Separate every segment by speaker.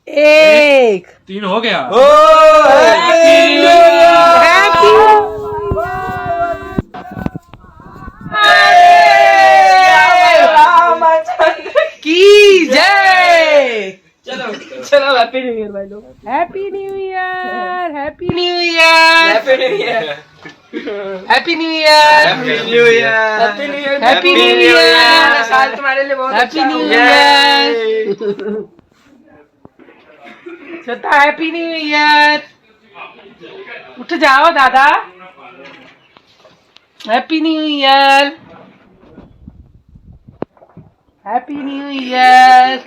Speaker 1: एक
Speaker 2: 3 हो गया।
Speaker 1: की जय।
Speaker 3: चलो चलो हैप्पी न्यू ईयर भाई लोग।
Speaker 1: Happy new year, happy new year,
Speaker 3: happy new year,
Speaker 1: happy new year,
Speaker 3: happy new year, happy new year,
Speaker 1: happy new year.
Speaker 3: साल तुम्हारे लिए बहुत
Speaker 1: हैप्पी
Speaker 3: अच्छा
Speaker 1: न्यू
Speaker 3: हो।
Speaker 1: ईयर। छोटा हैप्पी न्यू ईयर। उठ जाओ दादा। Happy new year, happy new year.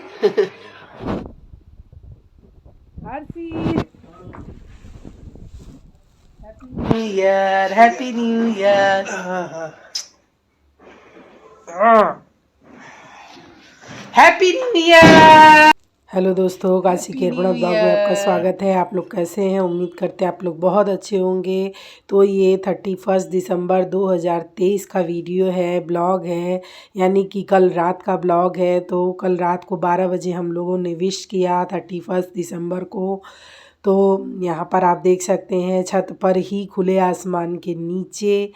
Speaker 1: Harshit happy new year, happy new year. Happy new year. Hello दोस्तों, काशी केरबड़ा ब्लॉग में आपका स्वागत है। आप लोग कैसे हैं? उम्मीद करते हैं आप लोग बहुत अच्छे होंगे। तो ये 31 दिसंबर 2023 का वीडियो है, ब्लॉग है, यानी कि कल रात का ब्लॉग है। तो कल रात को 12 बजे हम लोगों ने विश किया 31 दिसंबर को। तो यहाँ पर आप देख सकते हैं छत पर ही खुले आसमान के नीचे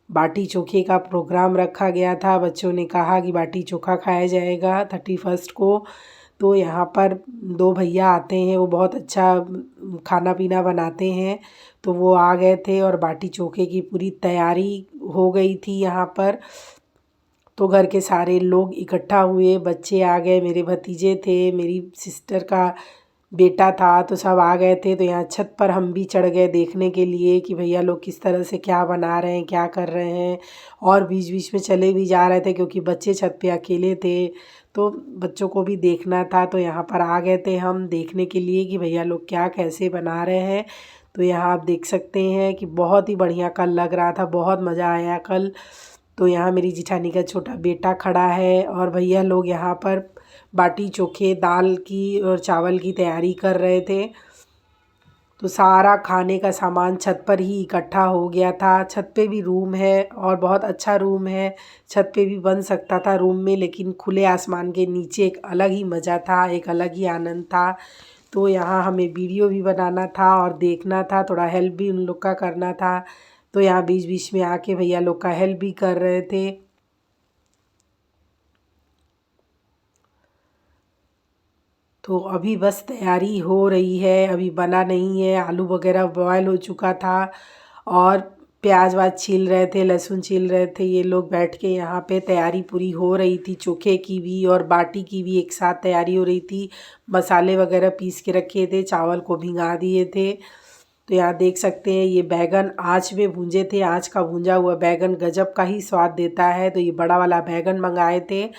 Speaker 1: बाटी चोखे का प्रोग्राम रखा गया था। बच्चों ने कहा कि बाटी चोखा खाया जाएगा 31 को। तो यहाँ पर 2 भैया आते हैं, वो बहुत अच्छा खाना पीना बनाते हैं। तो वो आ गए थे और बाटी चोखे की पूरी तैयारी हो गई थी यहाँ पर। तो घर के सारे लोग इकट्ठा हुए, बच्चे आ गए, मेरे भतीजे थे, मेरी सिस्टर का बेटा था, तो सब आ गए थे। तो यहाँ छत पर हम भी चढ़ गए देखने के लिए कि भैया लोग किस तरह से क्या बना रहे हैं, क्या कर रहे हैं। और बीच बीच में चले भी जा रहे थे क्योंकि बच्चे छत पे अकेले थे, तो बच्चों को भी देखना था। तो यहाँ पर आ गए थे हम देखने के लिए कि भैया लोग क्या कैसे बना रहे हैं। तो यहाँ आप देख सकते हैं कि बहुत ही बढ़िया कल लग रहा था, बहुत मज़ा आया कल। तो यहाँ मेरी जिठानी का छोटा बेटा खड़ा है और भैया लोग यहाँ पर बाटी चोखे, दाल की और चावल की तैयारी कर रहे थे। तो सारा खाने का सामान छत पर ही इकट्ठा हो गया था। छत पे भी रूम है और बहुत अच्छा रूम है, छत पे भी बन सकता था रूम में, लेकिन खुले आसमान के नीचे एक अलग ही मज़ा था, एक अलग ही आनंद था। तो यहाँ हमें वीडियो भी बनाना था और देखना था, थोड़ा हेल्प भी उन लोग का करना था। तो यहाँ बीच बीच में आके भैया लोग का हेल्प भी कर रहे थे। तो अभी बस तैयारी हो रही है, अभी बना नहीं है। आलू वगैरह बॉयल हो चुका था और प्याज वाज छील रहे थे, लहसुन छील रहे थे। ये लोग बैठ के यहाँ पे तैयारी पूरी हो रही थी, चोखे की भी और बाटी की भी एक साथ तैयारी हो रही थी। मसाले वगैरह पीस के रखे थे, चावल को भिगा दिए थे। तो यहाँ देख सकते हैं ये बैगन आँच में भूंजे थे। आँच का भूंजा हुआ बैगन गजब का ही स्वाद देता है। तो ये बड़ा वाला बैगन मंगाए थे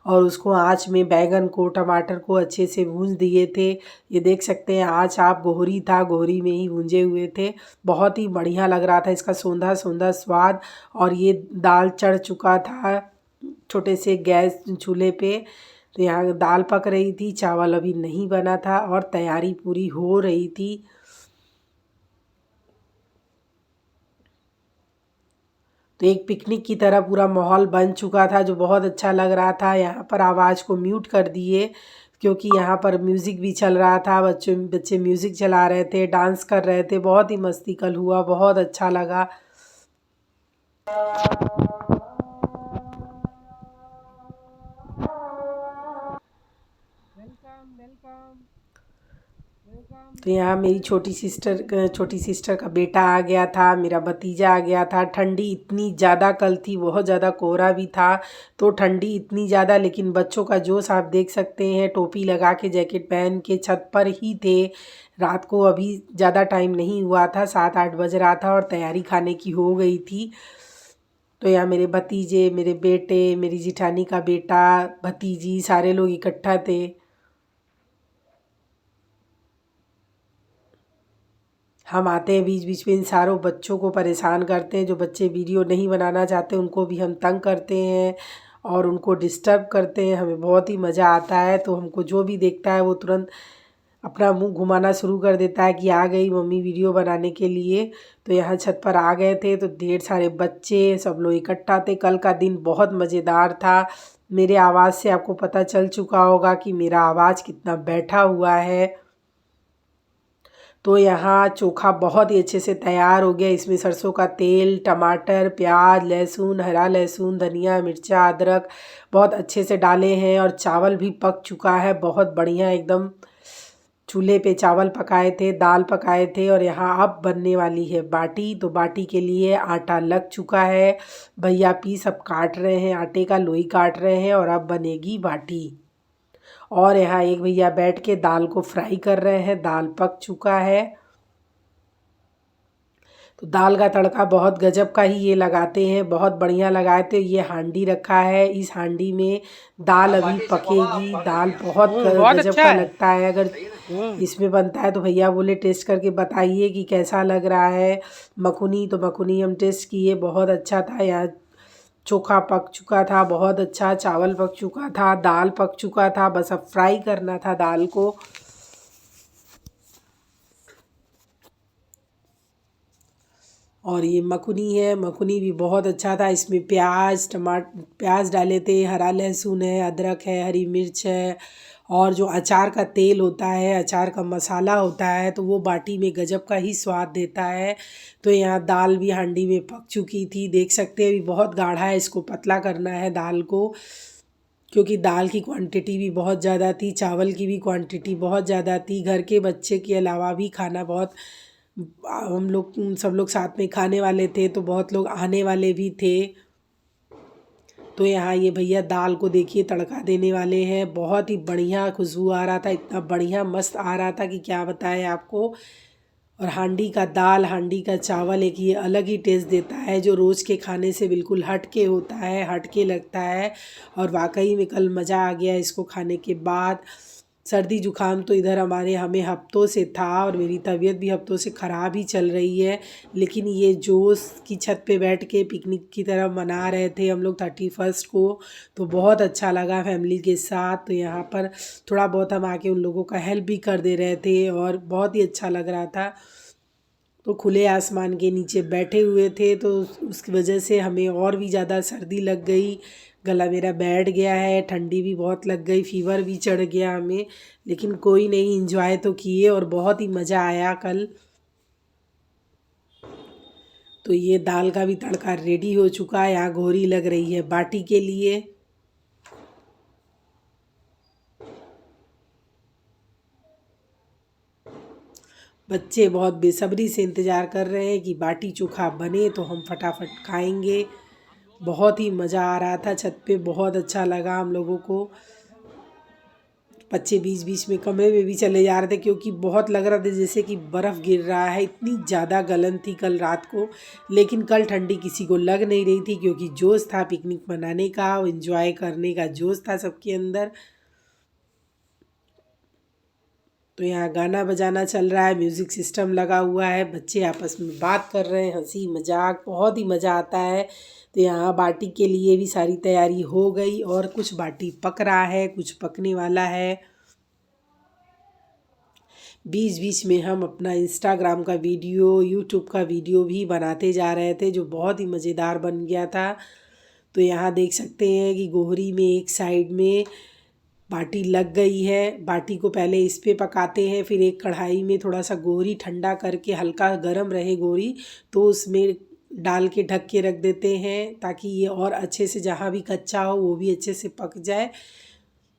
Speaker 1: और उसको आँच में बैगन को, टमाटर को अच्छे से भूंज दिए थे। ये देख सकते हैं आँच आप गोहरी था, गोहरी में ही भूंजे हुए थे। बहुत ही बढ़िया लग रहा था इसका सौंधा सौंधा स्वाद। और ये दाल चढ़ चुका था छोटे से गैस चूल्हे पे। तो यहाँ दाल पक रही थी, चावल अभी नहीं बना था और तैयारी पूरी हो रही थी। तो एक पिकनिक की तरह पूरा माहौल बन चुका था, जो बहुत अच्छा लग रहा था। यहाँ पर आवाज़ को म्यूट कर दिए क्योंकि यहाँ पर म्यूज़िक भी चल रहा था। बच्चे म्यूज़िक चला रहे थे, डांस कर रहे थे। बहुत ही मस्ती कल हुआ, बहुत अच्छा लगा। Welcome welcome. तो यहाँ मेरी छोटी सिस्टर का बेटा आ गया था, मेरा भतीजा आ गया था। ठंडी इतनी ज़्यादा कल थी, बहुत ज़्यादा कोहरा भी था। तो ठंडी इतनी ज़्यादा, लेकिन बच्चों का जोश आप देख सकते हैं। टोपी लगा के, जैकेट पहन के छत पर ही थे। रात को अभी ज़्यादा टाइम नहीं हुआ था, 7-8 बज रहा था और तैयारी खाने की हो गई थी। तो यहाँ मेरे भतीजे, मेरे बेटे, मेरी जिठानी का बेटा, भतीजी, सारे लोग इकट्ठा थे। हम आते हैं बीच बीच में, इन सारों बच्चों को परेशान करते हैं। जो बच्चे वीडियो नहीं बनाना चाहते उनको भी हम तंग करते हैं और उनको डिस्टर्ब करते हैं। हमें बहुत ही मज़ा आता है। तो हमको जो भी देखता है वो तुरंत अपना मुंह घुमाना शुरू कर देता है कि आ गई मम्मी वीडियो बनाने के लिए। तो यहाँ छत पर आ गए थे तो ढेर सारे बच्चे, सब लोग इकट्ठा थे। कल का दिन बहुत मज़ेदार था। मेरे आवाज़ से आपको पता चल चुका होगा कि मेरा आवाज़ कितना बैठा हुआ है। तो यहाँ चोखा बहुत ही अच्छे से तैयार हो गया। इसमें सरसों का तेल, टमाटर, प्याज, लहसुन, हरा लहसुन, धनिया, मिर्चा, अदरक बहुत अच्छे से डाले हैं और चावल भी पक चुका है बहुत बढ़िया एकदम। चूल्हे पे चावल पकाए थे, दाल पकाए थे और यहाँ अब बनने वाली है बाटी। तो बाटी के लिए आटा लग चुका है, भैया पीस अब काट रहे हैं, आटे का लोई काट रहे हैं और अब बनेगी बाटी। और यहाँ एक भैया बैठ के दाल को फ्राई कर रहे हैं, दाल पक चुका है। तो दाल का तड़का बहुत गजब का ही ये लगाते हैं, बहुत बढ़िया लगाए थे। ये हांडी रखा है, इस हांडी में दाल अभी पकेगी। दाल बहुत गजब का लगता है। अगर इसमें बनता है तो भैया बोले टेस्ट करके बताइए कि कैसा लग रहा है। मखनी तो मखनी हम टेस्ट किए, बहुत अच्छा था। यहाँ चोखा पक चुका था बहुत अच्छा, चावल पक चुका था, दाल पक चुका था, बस अब फ्राई करना था दाल को। और ये मखनी है, मखनी भी बहुत अच्छा था। इसमें प्याज डाले थे, हरा लहसुन है, अदरक है, हरी मिर्च है और जो अचार का तेल होता है, अचार का मसाला होता है, तो वो बाटी में गजब का ही स्वाद देता है। तो यहाँ दाल भी हांडी में पक चुकी थी, देख सकते हैं। अभी बहुत गाढ़ा है, इसको पतला करना है दाल को, क्योंकि दाल की क्वांटिटी भी बहुत ज़्यादा थी, चावल की भी क्वांटिटी बहुत ज़्यादा थी। घर के बच्चे के अलावा भी खाना बहुत, हम लोग सब लोग साथ में खाने वाले थे, तो बहुत लोग आने वाले भी थे। तो यहाँ ये भैया दाल को देखिए तड़का देने वाले हैं। बहुत ही बढ़िया खुशबू आ रहा था, इतना बढ़िया मस्त आ रहा था कि क्या बताएं आपको। और हांडी का दाल, हांडी का चावल एक ये अलग ही टेस्ट देता है, जो रोज़ के खाने से बिल्कुल हट के होता है, हट के लगता है। और वाकई में कल मज़ा आ गया इसको खाने के बाद। सर्दी जुकाम तो इधर हमें हफ्तों से था और मेरी तबीयत भी हफ्तों से ख़राब ही चल रही है। लेकिन ये जोश की छत पे बैठ के पिकनिक की तरह मना रहे थे हम लोग 31 को, तो बहुत अच्छा लगा फैमिली के साथ। तो यहाँ पर थोड़ा बहुत हम आके उन लोगों का हेल्प भी कर दे रहे थे और बहुत ही अच्छा लग रहा था। तो खुले आसमान के नीचे बैठे हुए थे, तो उसकी वजह से हमें और भी ज़्यादा सर्दी लग गई, गला मेरा बैठ गया है, ठंडी भी बहुत लग गई, फीवर भी चढ़ गया हमें। लेकिन कोई नहीं, इंजॉय तो किए और बहुत ही मज़ा आया कल। तो ये दाल का भी तड़का रेडी हो चुका है। यहाँ घोरी लग रही है बाटी के लिए। बच्चे बहुत बेसब्री से इंतज़ार कर रहे हैं कि बाटी चोखा बने तो हम फटाफट खाएंगे। बहुत ही मज़ा आ रहा था छत पे, बहुत अच्छा लगा हम लोगों को। बच्चे बीच बीच में कमरे में भी चले जा रहे थे, क्योंकि बहुत लग रहा था जैसे कि बर्फ़ गिर रहा है, इतनी ज़्यादा गलन थी कल रात को। लेकिन कल ठंडी किसी को लग नहीं रही थी, क्योंकि जोश था पिकनिक मनाने का, एंजॉय करने का जोश था सबके अंदर। तो यहाँ गाना बजाना चल रहा है, म्यूज़िक सिस्टम लगा हुआ है, बच्चे आपस में बात कर रहे हैं, हंसी मजाक, बहुत ही मज़ा आता है। तो यहाँ बाटी के लिए भी सारी तैयारी हो गई और कुछ बाटी पक रहा है, कुछ पकने वाला है। बीच बीच में हम अपना इंस्टाग्राम का वीडियो, यूट्यूब का वीडियो भी बनाते जा रहे थे, जो बहुत ही मज़ेदार बन गया था। तो यहाँ देख सकते हैं कि गोहरी में एक साइड में बाटी लग गई है। बाटी को पहले इस पे पकाते हैं, फिर एक कढ़ाई में थोड़ा सा गोहरी ठंडा करके, हल्का गरम रहे गोहरी, तो उसमें डाल के ढक के रख देते हैं, ताकि ये और अच्छे से, जहाँ भी कच्चा हो वो भी अच्छे से पक जाए।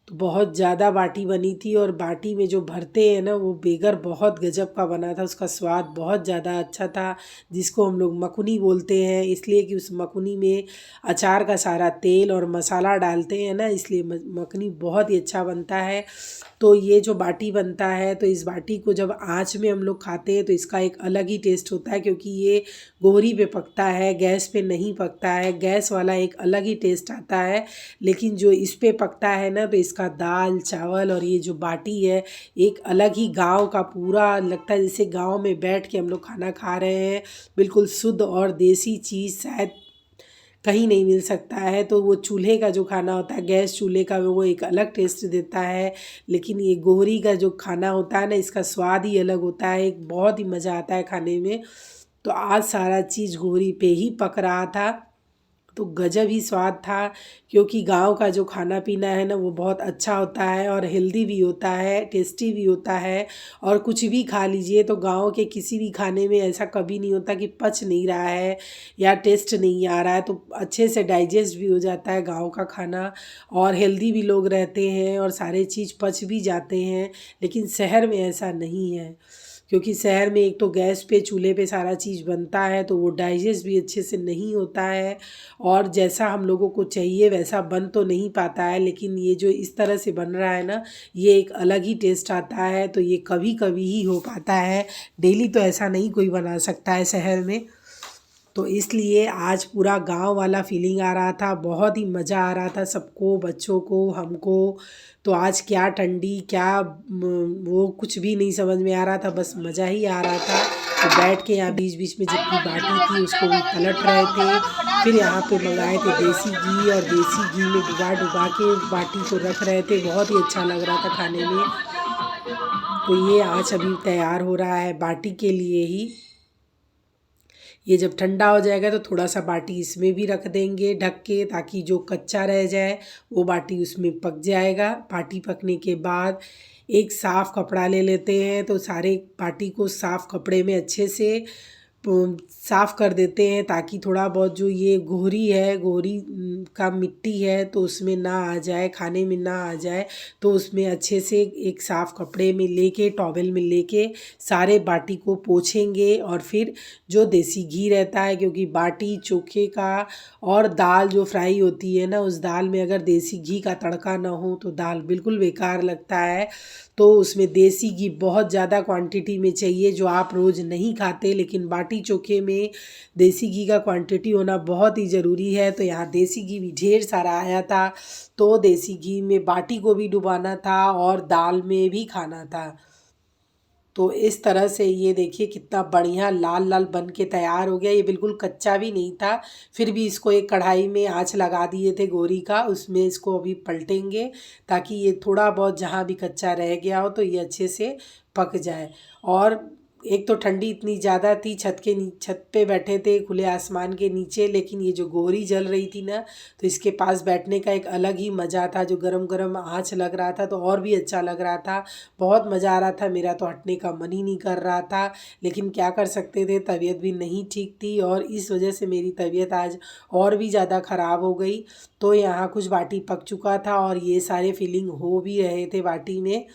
Speaker 1: तो बहुत ज़्यादा बाटी बनी थी और बाटी में जो भरते हैं ना, वो बेगर बहुत गजब का बना था, उसका स्वाद बहुत ज़्यादा अच्छा था, जिसको हम लोग मकुनी बोलते हैं, इसलिए कि उस मकुनी में अचार का सारा तेल और मसाला डालते हैं ना, इसलिए मखनी बहुत ही अच्छा बनता है। तो ये जो बाटी बनता है, तो इस बाटी को जब आँच में हम लोग खाते हैं तो इसका एक अलग ही टेस्ट होता है, क्योंकि ये गोहरी पे पकता है, गैस पे नहीं पकता है। गैस वाला एक अलग ही टेस्ट आता है, लेकिन जो इस पे पकता है ना, तो इसका दाल चावल और ये जो बाटी है, एक अलग ही गांव का, पूरा लगता है जैसे गांव में बैठ के हम लोग खाना खा रहे हैं। बिल्कुल शुद्ध और देसी चीज़ शायद कहीं नहीं मिल सकता है। तो वो चूल्हे का जो खाना होता है, गैस चूल्हे का, वो एक अलग टेस्ट देता है। लेकिन ये गोहरी का जो खाना होता है ना, इसका स्वाद ही अलग होता है, एक बहुत ही मज़ा आता है खाने में। तो आज सारा चीज़ गोहरी पे ही पक रहा था तो गजब ही स्वाद था, क्योंकि गांव का जो खाना पीना है ना वो बहुत अच्छा होता है और हेल्दी भी होता है, टेस्टी भी होता है। और कुछ भी खा लीजिए तो गांव के किसी भी खाने में ऐसा कभी नहीं होता कि पच नहीं रहा है या टेस्ट नहीं आ रहा है, तो अच्छे से डाइजेस्ट भी हो जाता है गांव का खाना। और हेल्दी भी लोग रहते हैं और सारे चीज़ पच भी जाते हैं। लेकिन शहर में ऐसा नहीं है, क्योंकि शहर में एक तो गैस पे चूल्हे पे सारा चीज़ बनता है तो वो डाइजेस्ट भी अच्छे से नहीं होता है, और जैसा हम लोगों को चाहिए वैसा बन तो नहीं पाता है। लेकिन ये जो इस तरह से बन रहा है ना, ये एक अलग ही टेस्ट आता है। तो ये कभी कभी ही हो पाता है, डेली तो ऐसा नहीं कोई बना सकता है शहर में। तो इसलिए आज पूरा गांव वाला फीलिंग आ रहा था, बहुत ही मज़ा आ रहा था सबको, बच्चों को, हमको। तो आज क्या ठंडी क्या वो कुछ भी नहीं समझ में आ रहा था, बस मज़ा ही आ रहा था। तो बैठ के यहाँ बीच बीच में जितनी बाटी थी उसको भी पलट रहे थे। फिर यहाँ पे मंगाए थे देसी घी, और देसी घी में डुबा डुबा के बाटी को रख रहे थे, बहुत ही अच्छा लग रहा था खाने में। तो ये आज अभी तैयार हो रहा है बाटी के लिए ही। ये जब ठंडा हो जाएगा तो थोड़ा सा बाटी इसमें भी रख देंगे ढक के, ताकि जो कच्चा रह जाए वो बाटी उसमें पक जाएगा। बाटी पकने के बाद एक साफ़ कपड़ा ले लेते हैं, तो सारे बाटी को साफ़ कपड़े में अच्छे से साफ़ कर देते हैं, ताकि थोड़ा बहुत जो ये गोहरी है, गोहरी का मिट्टी है तो उसमें ना आ जाए, खाने में ना आ जाए। तो उसमें अच्छे से एक साफ़ कपड़े में लेके, टॉवेल में लेके सारे बाटी को पोंछेंगे। और फिर जो देसी घी रहता है, क्योंकि बाटी चोखे का और दाल जो फ्राई होती है ना, उस दाल में अगर देसी घी का तड़का ना हो तो दाल बिल्कुल बेकार लगता है। तो उसमें देसी घी बहुत ज़्यादा क्वांटिटी में चाहिए, जो आप रोज़ नहीं खाते, लेकिन बाटी चोखे में देसी घी का क्वांटिटी होना बहुत ही ज़रूरी है। तो यहाँ देसी घी भी ढेर सारा आया था, तो देसी घी में बाटी को भी डुबाना था और दाल में भी खाना था। तो इस तरह से ये देखिए कितना बढ़िया लाल लाल बन के तैयार हो गया। ये बिल्कुल कच्चा भी नहीं था, फिर भी इसको एक कढ़ाई में आंच लगा दिए थे गोरी का, उसमें इसको अभी पलटेंगे, ताकि ये थोड़ा बहुत जहाँ भी कच्चा रह गया हो तो ये अच्छे से पक जाए। और एक तो ठंडी इतनी ज़्यादा थी, छत पे बैठे थे खुले आसमान के नीचे, लेकिन ये जो गोरी जल रही थी ना, तो इसके पास बैठने का एक अलग ही मज़ा था। जो गरम गरम आँच लग रहा था तो और भी अच्छा लग रहा था, बहुत मज़ा आ रहा था। मेरा तो हटने का मन ही नहीं कर रहा था, लेकिन क्या कर सकते थे, तबीयत भी नहीं ठीक थी और इस वजह से मेरी तबीयत आज और भी ज़्यादा ख़राब हो गई। तो यहाँ कुछ बाटी पक चुका था और ये सारे फीलिंग हो भी रहे थे बाटी में,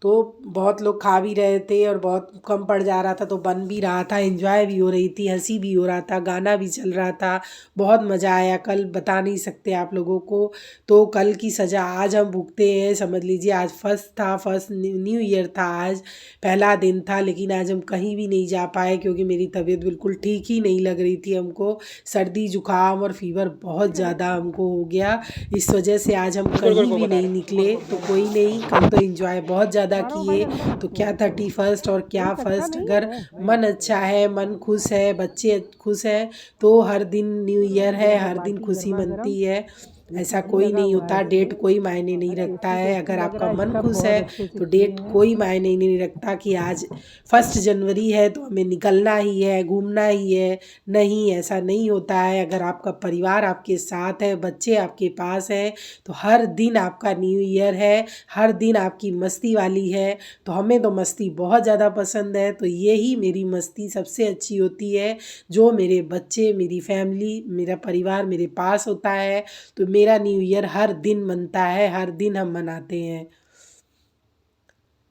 Speaker 1: तो बहुत लोग खा भी रहे थे और बहुत कम पड़ जा रहा था, तो बन भी रहा था, एंजॉय भी हो रही थी, हंसी भी हो रहा था, गाना भी चल रहा था, बहुत मज़ा आया। कल बता नहीं सकते आप लोगों को। तो कल की सज़ा आज हम भुगते हैं, समझ लीजिए। आज फर्स्ट न्यू ईयर था, आज पहला दिन था, लेकिन आज हम कहीं भी नहीं जा पाए, क्योंकि मेरी तबीयत बिल्कुल ठीक ही नहीं लग रही थी। हमको सर्दी जुकाम और फीवर बहुत ज़्यादा हमको हो गया, इस वजह से आज हम कहीं भी नहीं निकले। तो कोई नहीं, कल तो एंजॉय बहुत ज़्यादा किए। तो क्या 31 और क्या फर्स्ट, अगर मन अच्छा है, मन खुश है, बच्चे खुश हैं, तो हर दिन न्यू ईयर है, हर दिन खुशी मनती है। ऐसा कोई नहीं होता, डेट कोई मायने नहीं रखता है। अगर आपका मन खुश है तो डेट कोई मायने नहीं रखता कि आज 1 जनवरी है तो हमें निकलना ही है, घूमना ही है। नहीं, ऐसा नहीं होता है। अगर आपका परिवार आपके साथ है, बच्चे आपके पास हैं, तो हर दिन आपका न्यू ईयर है, हर दिन आपकी मस्ती वाली है। तो हमें तो मस्ती बहुत ज़्यादा पसंद है, तो यही मेरी मस्ती सबसे अच्छी होती है, जो मेरे बच्चे, मेरी फैमिली, मेरा परिवार मेरे पास होता है। तो मेरा न्यू ईयर हर दिन मनता है, हर दिन हम मनाते हैं।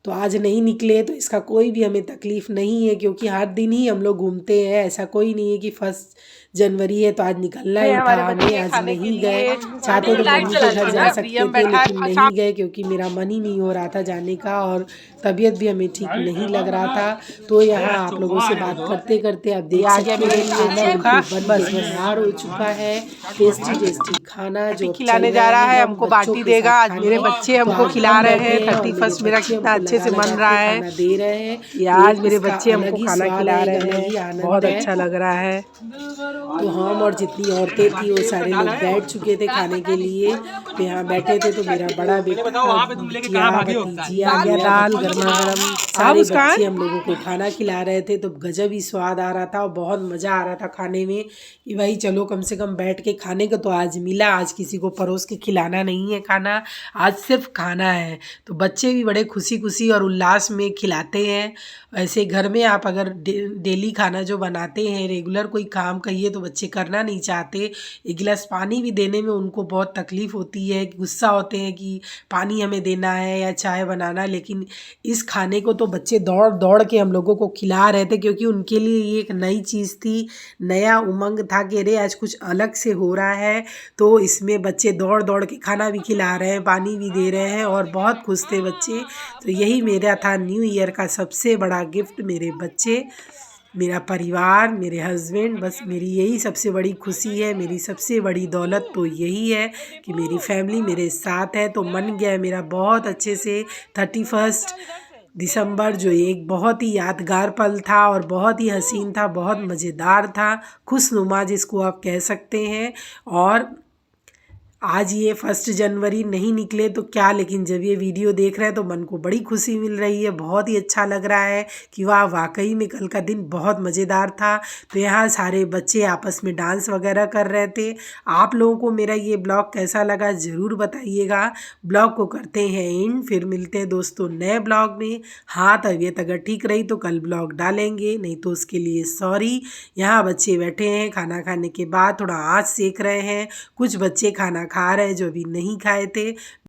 Speaker 1: तो आज नहीं निकले तो इसका कोई भी हमें तकलीफ़ नहीं है, क्योंकि हर दिन ही हम लोग घूमते हैं। ऐसा कोई नहीं है कि 1 जनवरी है तो आज निकलना ही था हमें, आज नहीं गए। चाहते तो मम्मी के घर जा सकते थे, लेकिन नहीं गए, क्योंकि मेरा मन ही नहीं हो रहा था जाने का और तबीयत भी हमें ठीक नहीं लग रहा था। तो यहाँ आप लोगों से बात करते करते आप देख सकते हैं खाना बस तैयार हो चुका है। टेस्टी टेस्टी खाना जो
Speaker 3: खिलाने जा रहा है, हमको बाटी देगा। आज मेरे बच्चे हमको खिला रहे हैं। 31 मेरा कितना अच्छे से मन रहा है,
Speaker 1: दे रहे हैं।
Speaker 3: ये आज मेरे बच्चे हमको खाना खिला रहे हैं, बहुत अच्छा लग रहा है।
Speaker 1: तो हम और जितनी औरतें थी वो सारे लोग बैठ चुके थे खाने के लिए। तो यहाँ बैठे थे, तो मेरा बड़ा बेटा, बिटिया, भतीजिया,
Speaker 3: दाल गर्मा गर्म
Speaker 1: सारे बच्चे हम लोगों को खाना खिला रहे थे, तो गजब ही स्वाद आ रहा था और बहुत मज़ा आ रहा था खाने में कि भाई चलो कम से कम बैठ के खाने को तो आज मिला। आज किसी को परोस के खिलाना नहीं है खाना, आज सिर्फ खाना है। तो बच्चे भी बड़े खुशी खुशी और उल्लास में खिलाते हैं। ऐसे घर में आप अगर डेली खाना जो बनाते हैं, रेगुलर कोई काम कहिए तो बच्चे करना नहीं चाहते। एक गिलास पानी भी देने में उनको बहुत तकलीफ़ होती है, गुस्सा होते हैं कि पानी हमें देना है या चाय बनाना। लेकिन इस खाने को तो बच्चे दौड़ दौड़ के हम लोगों को खिला रहे थे, क्योंकि उनके लिए ये एक नई चीज़ थी, नया उमंग था कि अरे आज कुछ अलग से हो रहा है। तो इसमें बच्चे दौड़ दौड़ के खाना भी खिला रहे हैं, पानी भी दे रहे हैं और बहुत खुश थे बच्चे। तो यही मेरा था न्यू ईयर का सबसे बड़ा गिफ्ट, मेरे बच्चे, मेरा परिवार, मेरे हस्बैंड। बस मेरी यही सबसे बड़ी खुशी है, मेरी सबसे बड़ी दौलत तो यही है कि मेरी फैमिली मेरे साथ है। तो मन गया मेरा बहुत अच्छे से 31 दिसंबर, जो एक बहुत ही यादगार पल था और बहुत ही हसीन था, बहुत मज़ेदार था, खुशनुमा जिसको आप कह सकते हैं। और आज ये 1 जनवरी नहीं निकले तो क्या, लेकिन जब ये वीडियो देख रहे हैं तो मन को बड़ी खुशी मिल रही है, बहुत ही अच्छा लग रहा है कि वाह वाकई में कल का दिन बहुत मज़ेदार था। तो यहाँ सारे बच्चे आपस में डांस वगैरह कर रहे थे। आप लोगों को मेरा ये ब्लॉग कैसा लगा ज़रूर बताइएगा। ब्लॉग को करते हैं एंड, फिर मिलते हैं दोस्तों नए ब्लॉग में। हाँ, तबीयत अगर ठीक रही तो कल ब्लॉग डालेंगे, नहीं तो उसके लिए सॉरी। यहाँ बच्चे बैठे हैं, खाना खाने के बाद थोड़ा आँच सेक रहे हैं। कुछ बच्चे खाना खा रहे हैं जो अभी नहीं खाए थे।